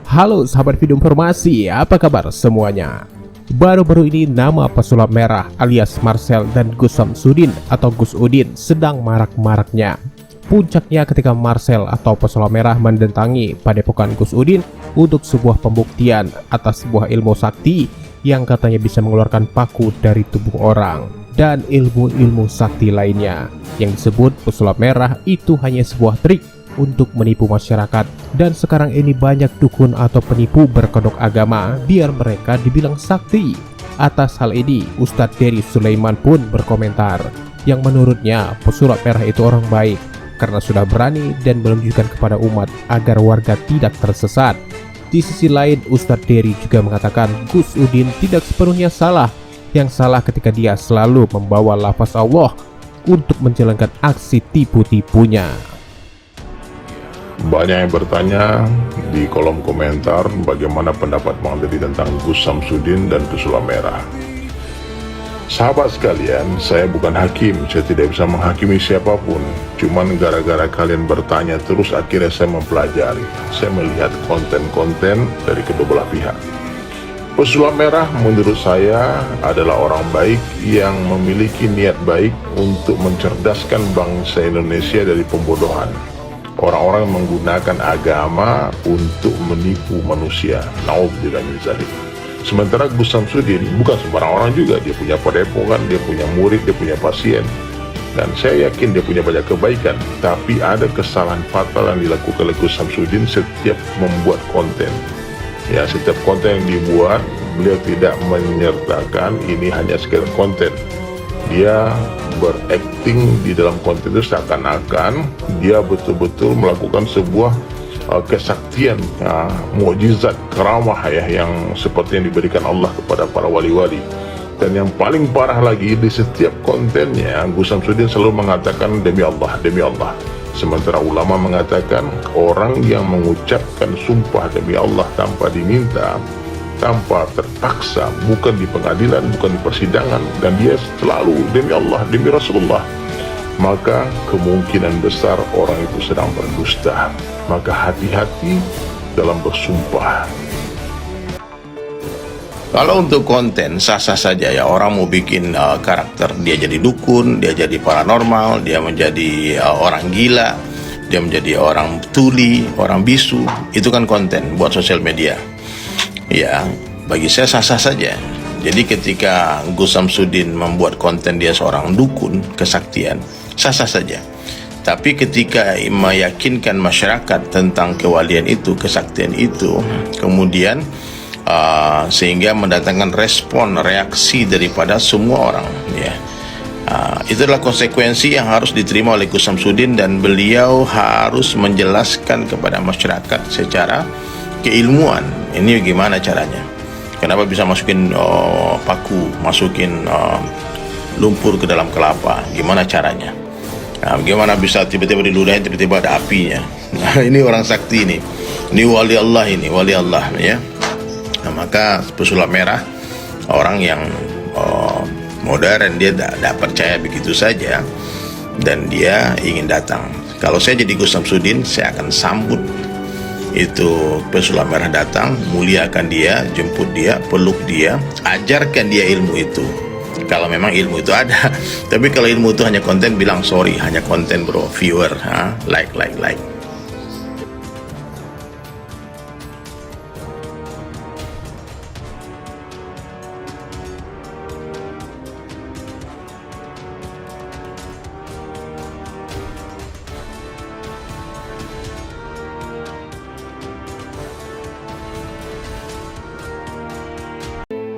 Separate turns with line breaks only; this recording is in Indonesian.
Halo sahabat video informasi, apa kabar semuanya? Baru-baru ini nama pesulap merah alias Marcel dan Gus Samsudin atau Gus Udin sedang marak-maraknya. Puncaknya ketika Marcel atau pesulap merah mendatangi padepokan Gus Udin untuk sebuah pembuktian atas sebuah ilmu sakti yang katanya bisa mengeluarkan paku dari tubuh orang dan ilmu-ilmu sakti lainnya. Yang disebut pesulap merah itu hanya sebuah trik untuk menipu masyarakat, dan sekarang ini banyak dukun atau penipu berkedok agama biar mereka dibilang sakti. Atas hal ini Ustadz Dery Sulaiman pun berkomentar yang menurutnya pesulap merah itu orang baik karena sudah berani dan menunjukkan kepada umat agar warga tidak tersesat. Di sisi lain Ustadz Dery juga mengatakan Gus Udin tidak sepenuhnya salah, yang salah ketika dia selalu membawa lafaz Allah untuk menjalankan aksi tipu-tipunya.
Banyak yang bertanya di kolom komentar bagaimana pendapat Bang Dery tentang Gus Samsudin dan pesulap merah. Sahabat sekalian, saya bukan hakim, saya tidak bisa menghakimi siapapun. Cuman gara-gara kalian bertanya terus akhirnya saya mempelajari. Saya melihat konten-konten dari kedua belah pihak. Pesulap merah menurut saya adalah orang baik yang memiliki niat baik untuk mencerdaskan bangsa Indonesia dari pembodohan. Orang-orang yang menggunakan agama untuk menipu manusia. Naudzubillah min dzalik. Sementara Gus Samsudin bukan sembarang orang juga. Dia punya padepokan, dia punya murid, dia punya pasien. Dan saya yakin dia punya banyak kebaikan. Tapi ada kesalahan fatal yang dilakukan oleh Gus Samsudin setiap membuat konten. Ya, setiap konten yang dibuat, beliau tidak menyertakan ini hanya sekedar konten. Dia berakting di dalam konten itu seakan-akan dia betul-betul melakukan sebuah kesaktian, mukjizat, karamah ya, yang seperti yang diberikan Allah kepada para wali-wali. Dan yang paling parah lagi, di setiap kontennya Gus Samsudin selalu mengatakan demi Allah, demi Allah. Sementara ulama mengatakan orang yang mengucapkan sumpah demi Allah tanpa diminta, tanpa terpaksa, bukan di pengadilan, bukan di persidangan, dan dia selalu demi Allah, demi Rasulullah, maka kemungkinan besar orang itu sedang berdusta. Maka hati-hati dalam bersumpah.
Kalau untuk konten sah-sah saja ya, orang mau bikin karakter dia jadi dukun, dia jadi paranormal, dia menjadi orang gila, dia menjadi orang tuli, orang bisu, itu kan konten buat sosial media. Ya, bagi saya sah-sah saja. Jadi ketika Gus Samsudin membuat konten dia seorang dukun kesaktian, sah-sah saja. Tapi ketika meyakinkan masyarakat tentang kewalian itu, kesaktian itu, kemudian sehingga mendatangkan respon, reaksi daripada semua orang, ya. Itu adalah konsekuensi yang harus diterima oleh Gus Samsudin, dan beliau harus menjelaskan kepada masyarakat secara keilmuan ini gimana caranya, kenapa bisa masukin paku, masukin lumpur ke dalam kelapa, gimana caranya, gimana bisa tiba-tiba diludahin, tiba-tiba ada apinya. Nah, ini orang sakti ini wali Allah, ini wali Allah ya. Nah, maka pesulap merah orang yang modern, dia tidak percaya begitu saja, dan dia ingin datang. Kalau saya jadi Gus Samsudin, saya akan sambut itu pesulap merah datang, muliakan dia, jemput dia, peluk dia, ajarkan dia ilmu itu kalau memang ilmu itu ada. Tapi kalau ilmu itu hanya konten, bilang sorry, hanya konten bro, viewer, like